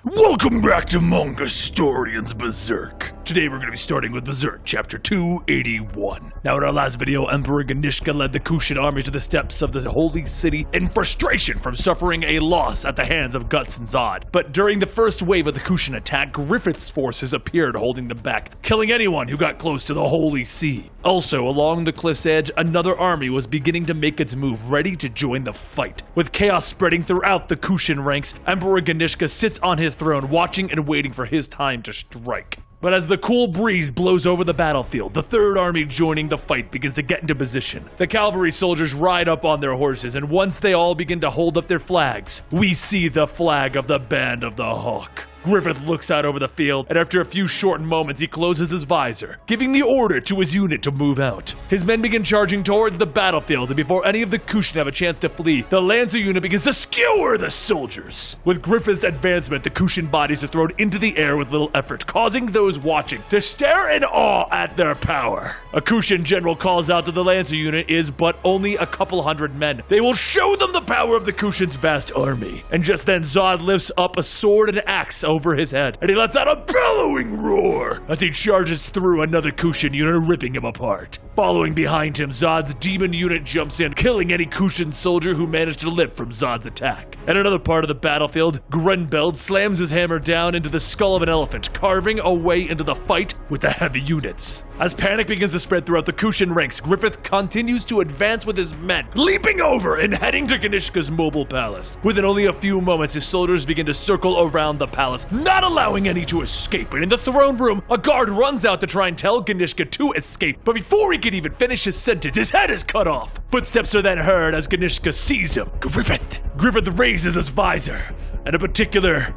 Welcome back to Manga Historians Berserk. Today we're going to be starting with Berserk, chapter 281. Now in our last video, Emperor Ganishka led the Kushan army to the steps of the holy city in frustration from suffering a loss at the hands of Guts and Zod. But during the first wave of the Kushan attack, Griffith's forces appeared holding them back, killing anyone who got close to the holy sea. Also, along the cliff's edge, another army was beginning to make its move, ready to join the fight. With chaos spreading throughout the Kushan ranks, Emperor Ganishka sits on his throne, watching and waiting for his time to strike. But as the cool breeze blows over the battlefield, the third army joining the fight begins to get into position. The cavalry soldiers ride up on their horses, and once they all begin to hold up their flags, we see the flag of the Band of the Hawk. Griffith looks out over the field, and after a few short moments, he closes his visor, giving the order to his unit to move out. His men begin charging towards the battlefield, and before any of the Kushan have a chance to flee, the Lancer unit begins to skewer the soldiers. With Griffith's advancement, the Kushan bodies are thrown into the air with little effort, causing those watching to stare in awe at their power. A Kushan general calls out that the Lancer unit is but only a couple hundred men. They will show them the power of the Kushan's vast army. And just then, Zod lifts up a sword and axe over his head, and he lets out a bellowing roar as he charges through another Kushan unit, ripping him apart. Following behind him, Zod's demon unit jumps in, killing any Kushan soldier who managed to live from Zod's attack. At another part of the battlefield, Grunbeld slams his hammer down into the skull of an elephant, carving a way into the fight with the heavy units. As panic begins to spread throughout the Kushan ranks, Griffith continues to advance with his men, leaping over and heading to Ganishka's mobile palace. Within only a few moments, his soldiers begin to circle around the palace, not allowing any to escape. And in the throne room, a guard runs out to try and tell Ganishka to escape, but before he can even finish his sentence, his head is cut off. Footsteps are then heard as Ganishka sees him. Griffith raises his visor, and a particular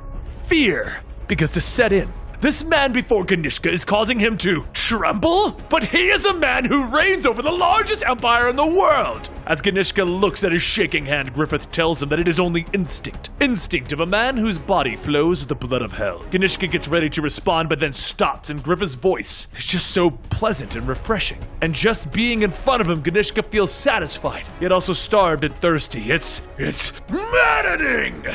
fear begins to set in. This man before Ganishka is causing him to tremble, but he is a man who reigns over the largest empire in the world. As Ganishka looks at his shaking hand, Griffith tells him that it is only instinct. Instinct of a man whose body flows with the blood of hell. Ganishka gets ready to respond, but then stops, and Griffith's voice is just so pleasant and refreshing. And just being in front of him, Ganishka feels satisfied, yet also starved and thirsty. It's maddening!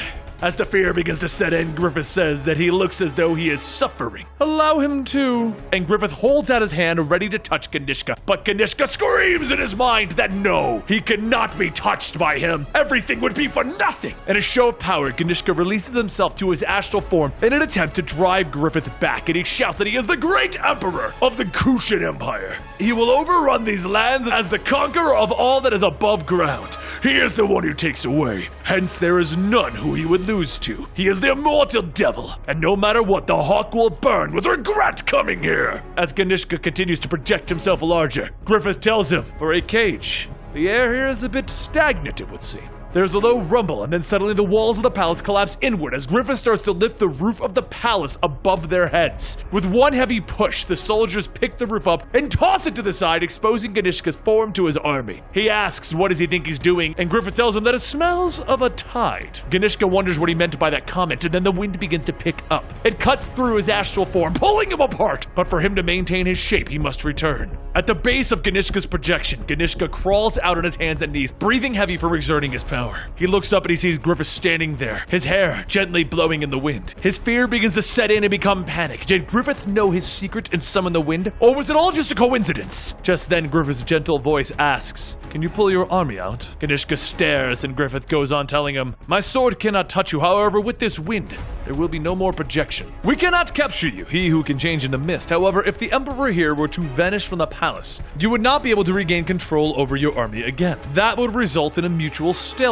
As the fear begins to set in, Griffith says that he looks as though he is suffering. Allow him to. And Griffith holds out his hand ready to touch Ganishka. But Ganishka screams in his mind that no, he cannot be touched by him. Everything would be for nothing. In a show of power, Ganishka releases himself to his astral form in an attempt to drive Griffith back, and he shouts that he is the great emperor of the Kushan Empire. He will overrun these lands as the conqueror of all that is above ground. He is the one who takes away. Hence, there is none who he would lose to. He is the immortal devil, and no matter what, the Hawk will burn with regret coming here. As Ganishka continues to project himself larger, Griffith tells him, for a cage, the air here is a bit stagnant, it would seem. There's a low rumble, and then suddenly the walls of the palace collapse inward as Griffith starts to lift the roof of the palace above their heads. With one heavy push, the soldiers pick the roof up and toss it to the side, exposing Ganishka's form to his army. He asks what does he think he's doing, and Griffith tells him that it smells of a tide. Ganishka wonders what he meant by that comment, and then the wind begins to pick up. It cuts through his astral form, pulling him apart, but for him to maintain his shape, he must return. At the base of Ganishka's projection, Ganishka crawls out on his hands and knees, breathing heavy from exerting his power. He looks up and he sees Griffith standing there, his hair gently blowing in the wind. His fear begins to set in and become panic. Did Griffith know his secret and summon the wind? Or was it all just a coincidence? Just then, Griffith's gentle voice asks, "Can you pull your army out?" Ganishka stares, and Griffith goes on telling him, "My sword cannot touch you, however, with this wind, there will be no more projection. We cannot capture you, he who can change into mist. However, if the Emperor here were to vanish from the palace, you would not be able to regain control over your army again. That would result in a mutual stalemate.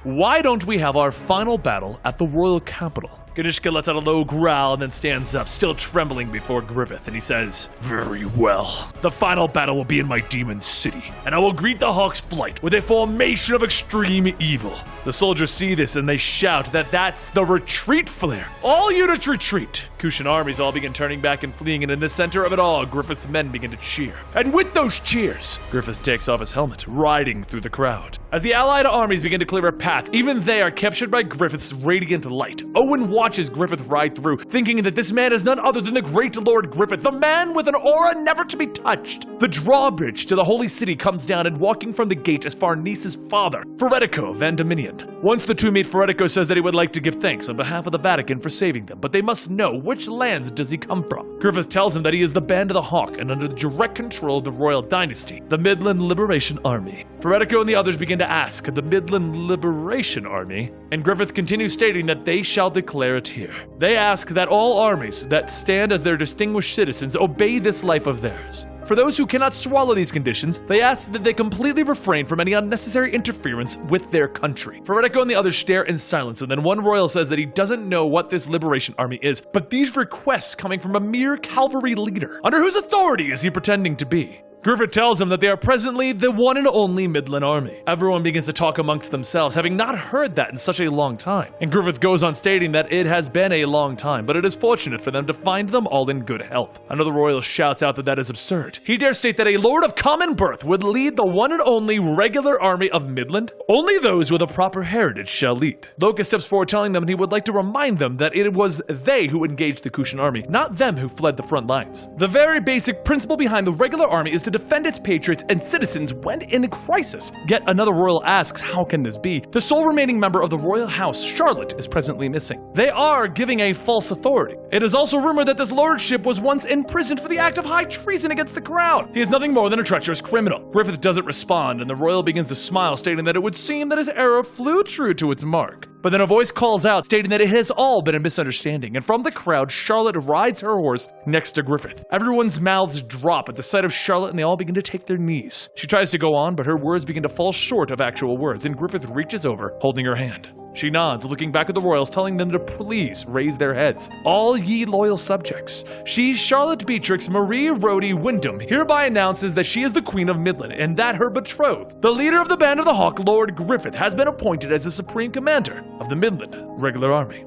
Why don't we have our final battle at the royal capital?" Ganishka lets out a low growl and then stands up, still trembling before Griffith, and he says, "Very well. The final battle will be in my demon city, and I will greet the Hawk's flight with a formation of extreme evil." The soldiers see this and they shout that that's the retreat flare. All units retreat. Kushan armies all begin turning back and fleeing, and in the center of it all, Griffith's men begin to cheer. And with those cheers, Griffith takes off his helmet, riding through the crowd. As the allied armies begin to clear a path, even they are captured by Griffith's radiant light. Owen watches watches Griffith ride through, thinking that this man is none other than the great Lord Griffith, the man with an aura never to be touched. The drawbridge to the holy city comes down, and walking from the gate is Farnese's father, Feretico Van Dominion. Once the two meet, Feretico says that he would like to give thanks on behalf of the Vatican for saving them, but they must know which lands does he come from. Griffith tells him that he is the Band of the Hawk and under the direct control of the royal dynasty, the Midland Liberation Army. Feretico and the others begin to ask, the Midland Liberation Army? And Griffith continues stating that they shall declare it here. They ask that all armies that stand as their distinguished citizens obey this life of theirs. For those who cannot swallow these conditions, they ask that they completely refrain from any unnecessary interference with their country. Feretico and the others stare in silence, and then one royal says that he doesn't know what this liberation army is, but these requests coming from a mere cavalry leader. Under whose authority is he pretending to be? Griffith tells him that they are presently the one and only Midland Army. Everyone begins to talk amongst themselves, having not heard that in such a long time. And Griffith goes on stating that it has been a long time, but it is fortunate for them to find them all in good health. Another royal shouts out that that is absurd. He dares state that a lord of common birth would lead the one and only regular army of Midland. Only those with a proper heritage shall lead. Locus steps forward telling them he would like to remind them that it was they who engaged the Kushan army, not them who fled the front lines. The very basic principle behind the regular army is to defend its patriots and citizens when in a crisis. Yet another royal asks, how can this be? The sole remaining member of the royal house, Charlotte, is presently missing. They are giving a false authority. It is also rumored that this lordship was once imprisoned for the act of high treason against the crown. He is nothing more than a treacherous criminal. Griffith doesn't respond, and the royal begins to smile, stating that it would seem that his error flew true to its mark. But then a voice calls out, stating that it has all been a misunderstanding, and from the crowd, Charlotte rides her horse next to Griffith. Everyone's mouths drop at the sight of Charlotte, and they all begin to take their knees. She tries to go on, but her words begin to fall short of actual words, and Griffith reaches over, holding her hand. She nods, looking back at the royals, telling them to please raise their heads. All ye loyal subjects, she, Charlotte Beatrix Marie Rhodey Wyndham, hereby announces that she is the Queen of Midland, and that her betrothed, the leader of the Band of the Hawk, Lord Griffith, has been appointed as the supreme commander of the Midland Regular Army.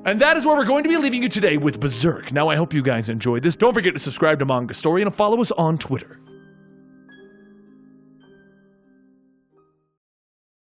And that is where we're going to be leaving you today with Berserk. Now I hope you guys enjoyed this. Don't forget to subscribe to Manga Story and follow us on Twitter.